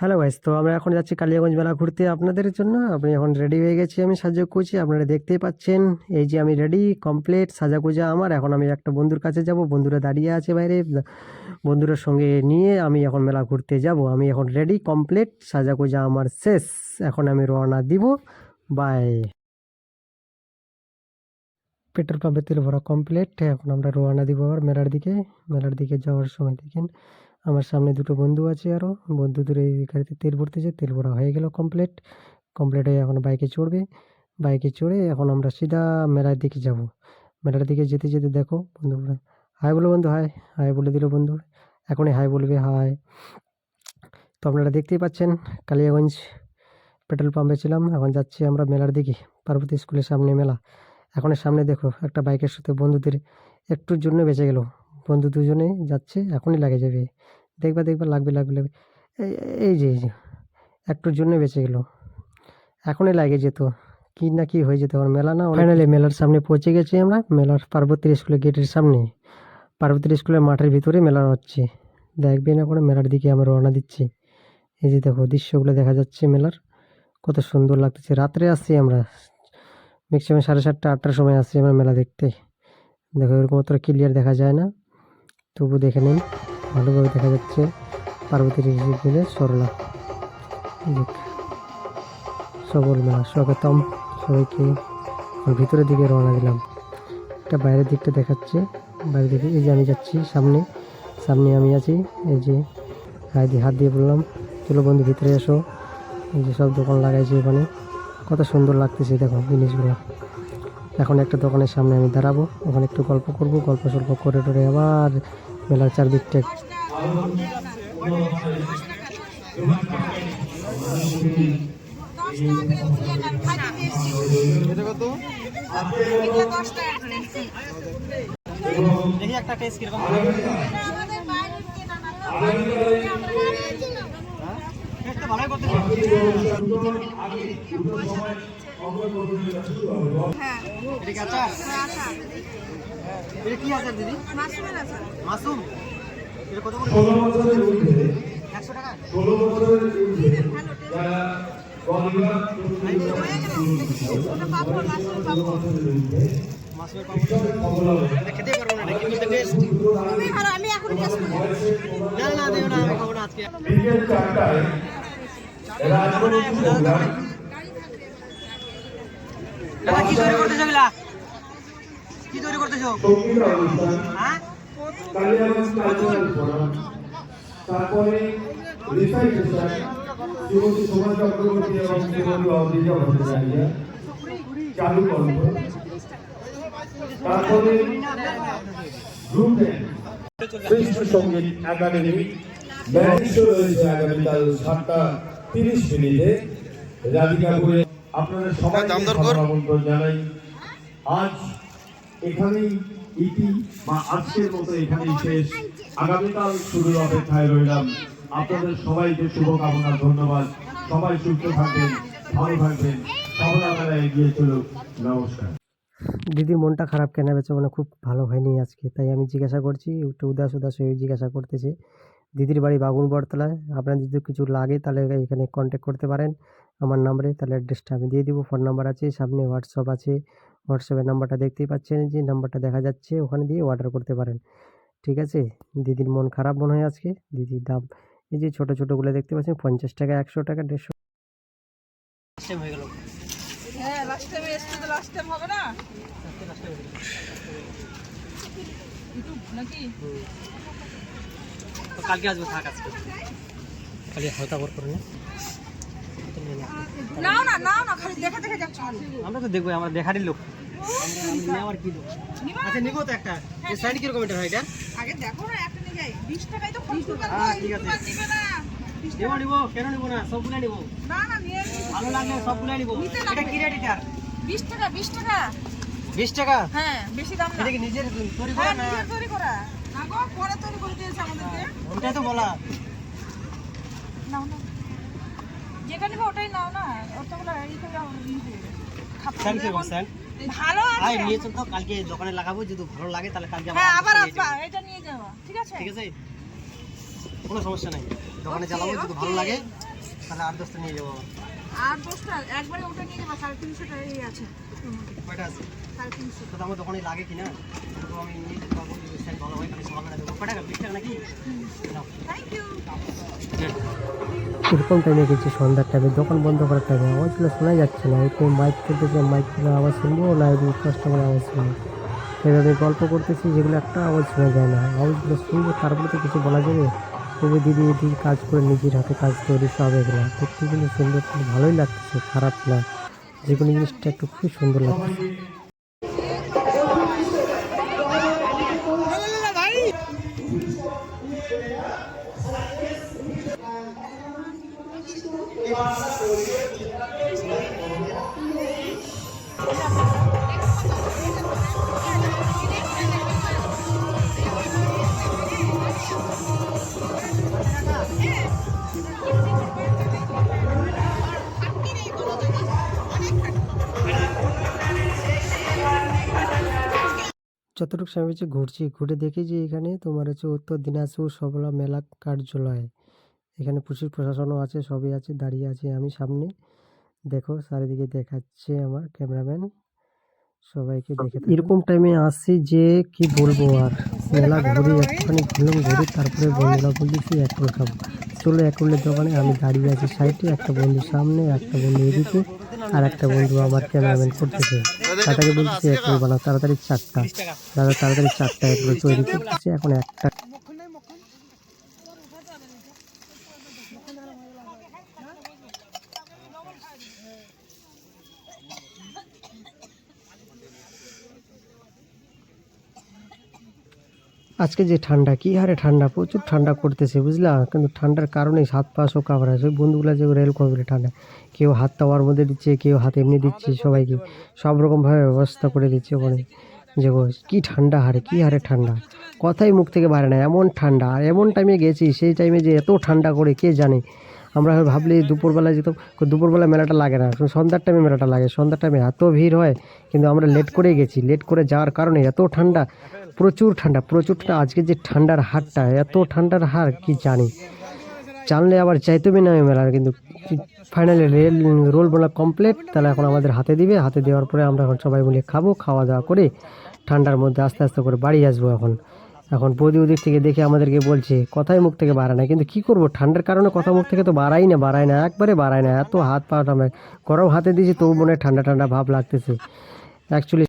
Hello guys, তো আমরা এখন যাচ্ছি কালিয়াগঞ্জ মেলা ঘুরতে আপনাদের জন্য। আপনি এখন রেডি হয়ে গেছি, আমি সাজুগুজি আপনারা দেখতেই পাচ্ছেন। এই যে আমি রেডি কমপ্লিট সাজাগুজা আমার। এখন আমি একটা বন্ধুর কাছে যাব, বন্ধুরা দাঁড়িয়ে আছে বাইরে। বন্ধুদের সঙ্গে নিয়ে আমি এখন মেলা ঘুরতে যাব। আমি এখন রেডি কমপ্লিট সাজাগুজা আমার শেষ। এখন আমি রওনা দিব। বাই। পেট্রোল পাম্পে তেল ভরা কমপ্লিট। এখন আমরা রওনা দিব আবার মেলার দিকে যাওয়ার সময় দেখেন আমার সামনে দুটো বন্ধু আছে, আরও বন্ধুদের এই গাড়িতে তেল ভরতেছে। তেল ভরা হয়ে গেল কমপ্লিট হয়ে এখন বাইকে চড়ে এখন আমরা সিধা মেলার দিকে যাব। মেলার দিকে যেতে যেতে দেখো বন্ধুরা, হাই বলো বন্ধু, হাই হাই বলে দিল বন্ধু। এখনই হাই বলবে, হাই। তো আপনারা দেখতেই পাচ্ছেন কালিয়াগঞ্জ পেট্রোল পাম্পে ছিলাম, এখন যাচ্ছি আমরা মেলার দিকে। পার্বতী স্কুলের সামনে মেলা। এখন সামনে দেখো একটা বাইকের সাথে বন্ধুদের একটুর জন্য বেঁচে গেল। বন্ধু দুজনে যাচ্ছে, এখনই লাগে যাবে। দেখবা লাগবে। এই এই যে একটুর জন্য বেঁচে গেল, এখনই লাগে যেত। কি না কি হয়ে যেত, আমার মেলা না। ফাইনালি মেলার সামনে পৌঁছে গেছি আমরা, মেলার পার্বতী স্কুলের গেটের সামনে। পার্বতী স্কুলের মাঠের ভিতরে মেলা হচ্ছে, দেখবেন। এখন মেলার দিকে আমরা রওনা দিচ্ছি। এই যে দেখো দৃশ্যগুলো দেখা যাচ্ছে মেলার, কত সুন্দর লাগতেছে। রাত্রে আসছি আমরা, ম্যাক্সিমাম 7:30 8টার সময় আসছি আমরা মেলা দেখতে। দেখো এরকম অতটা ক্লিয়ার দেখা যায় না, তবু দেখে নিন, ভালোভাবে দেখা যাচ্ছে পার্বতী স্কুলের সরলা। সবল মেলা স্বাগতম সবাইকে। ভিতরের দিকে রওনা দিলাম। একটা বাইরের দিকটা দেখাচ্ছে, বাইরের দিকে। এই যে আমি যাচ্ছি সামনে আমি আছি। এই যে হাত দিয়ে বললাম চলো বন্ধু ভিতরে এসো। এই যে সব দোকান লাগাইছে ওখানে, কত সুন্দর লাগতেছে দেখো জিনিসগুলো। এখন একটা দোকানের সামনে আমি দাঁড়াবো, ওখানে একটু গল্প করবো, গল্প সল্প করে টোরে আবার মেলার চারদিকটা দেখি একটা টেস্ট কিরকম ভালোই করতে এটা কি আছে দিদি? মাশরুম। এটা কত করে? 16 বছরের ঊর্ধ্বে 100 টাকা। 16 বছরের ঊর্ধ্বে যারা মাশরুমের পাপড় খেতে পারবো না, কিন্তু টেস্ট খুবই ভালো। আমি এখন টেস্ট করব। না দেও না, আমি খাবো না আজকে। বিকেল 4টায় রাজবাড়ী প্রোগ্রাম। দাদা কি তৈরি করতেছো এগুলা? কি তৈরি করতেছো? সঙ্গীত অনুষ্ঠান, হ্যাঁ, কালিয়াগঞ্জ কালচারাল ফোরাম, তারপরে রিসাইটেশন, শ্রীমতী শোভা চক্রবর্তী এবং শ্রীমতী অমৃতা ভট্টাচার্য চালু কণ্ঠ, তারপরে গ্রুপ ব্যান্ড, শ্রেষ্ঠ সঙ্গীত একাডেমি ব্যান্ড শো রয়েছে আগামীকাল 7:30 রাধিকাপুরে। আপনাদের সবাইকে আমন্ত্রণ জানাই। আজ এখানেই ইতি বা আজকের মতো এখানেই শেষ। আগামীকাল শুরুর অপেক্ষায় রইলাম। আপনাদের সবাইকে শুভকামনা, ধন্যবাদ। সবাই সুস্থ থাকবেন, ভালো থাকবেন, সফলতা এগিয়ে চলুক। নমস্কার। দিদির মনটা খারাপ কেন, বেচে মানে খুব ভালো হয়নি আজকে, তাই আমি জিজ্ঞাসা করছি। একটু উদাস হয়ে জিজ্ঞাসা করতেছে। দিদির বাড়ি বাগুন বটতলায়। আপনার যদি কিছু লাগে তাহলে এখানে কন্ট্যাক্ট করতে পারেন আমার নাম্বারে, তাহলে অ্যাড্রেসটা আমি দিয়ে দিব। ফোন নাম্বার আছে, সামনে হোয়াটসঅ্যাপ আছে। হোয়াটসঅ্যাপের নাম্বারটা দেখতেই পাচ্ছেন, যে নাম্বারটা দেখা যাচ্ছে, ওখানে দিয়ে অর্ডার করতে পারেন। ঠিক আছে। দিদির মন খারাপ মনে হয় আজকে। দিদির দাম এই যে ছোটোগুলো দেখতে পাচ্ছেন, 50 টাকা, 100 টাকা, 150। টাইম হয়ে গেল। হ্যাঁ, লাস্ট টাইমে এসছে তো লাস্ট টাইম হবে না নাকি? তো কালকে আসবো, থাক আজকে। খালি হালকা করে না। নাও না খালি দেখে যাচ্ছ। আমরা তো দেখবো, আমরা দেখারই লোক। নেওয়ার কি লোক? আচ্ছা নিবো তো একটা। এই সাইড কিরকম এটা হয় এটা? আগে দেখো না, একটা নিয়ে যাই। 20 টাকায় তো খরচ করবে। হ্যাঁ, ঠিক আছে। দিবে না। নিবো, কেন নিবো না? সবগুলা নিবো। না নিয়ে ভালো লাগলে সবগুলা নিবো। এটা কি রেট এটা? 20 টাকা 20 টাকা? হ্যাঁ, বেশি দাম না। এটা কি নিজের তৈরি হ্যাঁ, করা না? নিজের তৈরি করা। না গো, পরে তৈরি করে দিয়েছে আমাদেরকে। ওটাই তো বলা। নাও যেটা নিবে ওটাই নাও না। ওটাগুলো এই করে স্যান্ড কিরকম স্যান্ড? ভালো আছে। আয় নিয়ে চল তো, কালকে দোকানে লাগাবো। যদি ভালো লাগে তাহলে কালকে হ্যাঁ, আবার নিয়ে আসবা, যাবো। এটা নিয়ে যাও। ঠিক আছে। ঠিক আছে, কোনো সমস্যা নাই। দোকানে চালাবো, যদি ভালো লাগে তাহলে 8-10টা নিয়ে যাবো। 8-10টা একবারে ওটা নিয়ে যাবো। 350 টাকা আছে কয়টা আছে? 350। তো আমার দোকানে লাগে কিনা তো আমি নিয়ে যেতে পারবো, সাইজ ভালো হয় তাহলে সকালে দেবো। কয় টাকা? 20 টাকা নাকি? Thank you. এরকম টাইমে গেছি সন্ধ্যার টাইমে, দোকান বন্ধ করার টাইমে, আওয়াজগুলো শোনা যাচ্ছে না। একটু মাইক চলতেছে, মাইক থেকে আওয়াজ শুনবো না কাস্টমার আওয়াজ শুনবো, এভাবে গল্প করতেছি, যেগুলো একটা আওয়াজ শোনা যায় না। আওয়াজগুলো শুনবো তারপরে তো কিছু বলা যাবে। তবে দিদি এদিকে কাজ করে নিজের হাতে কাজ তৈরি সব এগুলো দেখতে কিন্তু সুন্দর, ভালোই লাগতেছে, খারাপ না, যে কোনো জিনিসটা একটু খুব সুন্দর লাগছে। যতটুকু সময় হচ্ছে ঘুরছি, ঘুরে দেখি যে এখানে তোমার হচ্ছে উত্তর দিনাজপুর সবলা মেলা কার্যালয়, এখানে প্রচুর প্রশাসনও আছে, সবই আছে, দাঁড়িয়ে আছে আমি সামনে। দেখো চারিদিকে দেখাচ্ছে আমার ক্যামেরাম্যান, সবাইকে দেখে এরকম টাইমে আসছি যে কি বলবো আর। মেলা ঘুরি, একটুখানি ঘুরি, তারপরে বন্ধুরা বলতেছি এক রোল খাবো, চলো এক রোলের দোকানে। আমি দাঁড়িয়ে আছি সাইডে, একটা বন্ধু সামনে, একটা বন্ধু এদিকে, আর একটা বন্ধু আমার ক্যামেরাম্যান করতেছে। দাদাকে বলতেছি এক রোল বানাও তাড়াতাড়ি 4টা। দাদা তাড়াতাড়ি 4টা এক রোল তৈরি করতেছে, এখন একটা। আজকে যে ঠান্ডা, কি হারে ঠান্ডা, প্রচুর ঠান্ডা করতেছে বুঝলা। কিন্তু ঠান্ডার কারণে হাত পা সব কামড়ায়। ওই বন্ধুগুলো যে রেল করবে ঠান্ডা, কেউ হাত তাওয়ার মধ্যে দিচ্ছে, কেউ হাত এমনি দিচ্ছে, সবাইকে সব রকমভাবে ব্যবস্থা করে দিচ্ছে ওখানে। যে কি ঠান্ডা হারে, কি হারে ঠান্ডা, কথাই মুখ থেকে বাইরে না, এমন ঠান্ডা। আর এমন টাইমে গেছি, সেই টাইমে যে এত ঠান্ডা করে কে জানে। আমরা ভাবলি দুপুরবেলা যেতাম, দুপুরবেলা মেলাটা লাগে না, সন্ধ্যার টাইমে মেলাটা লাগে। সন্ধ্যার টাইমে এত ভিড় হয়, কিন্তু আমরা লেট করে গেছি। লেট করে যাওয়ার কারণে এত ঠান্ডা, প্রচুর ঠান্ডা, প্রচুর ঠান্ডা। আজকে যে ঠান্ডার হারটা, এত ঠান্ডার হার কি জানি, জানলে আবার চাইতেও না ওই মেলার। কিন্তু ফাইনালি রোল বলা কমপ্লিট, তাহলে এখন আমাদের হাতে দিবে। হাতে দেওয়ার পরে আমরা এখন সবাই মিলে খাবো, খাওয়া দাওয়া করে ঠান্ডার মধ্যে আস্তে আস্তে করে বাড়ি আসবো। এখন বৌদি ওদিক থেকে দেখে আমাদেরকে বলছে, কথাই মুখ থেকে বাড়ায় না। কিন্তু কি করবো, ঠান্ডার কারণে কথা মুখ থেকে তো বাড়াই না, একবারে বাড়ায় না। এত হাত পা গরম হাতে দিয়েছি, তবু মনে হয় ঠান্ডা ঠান্ডা ভাব লাগতেছে অ্যাকচুয়ালি।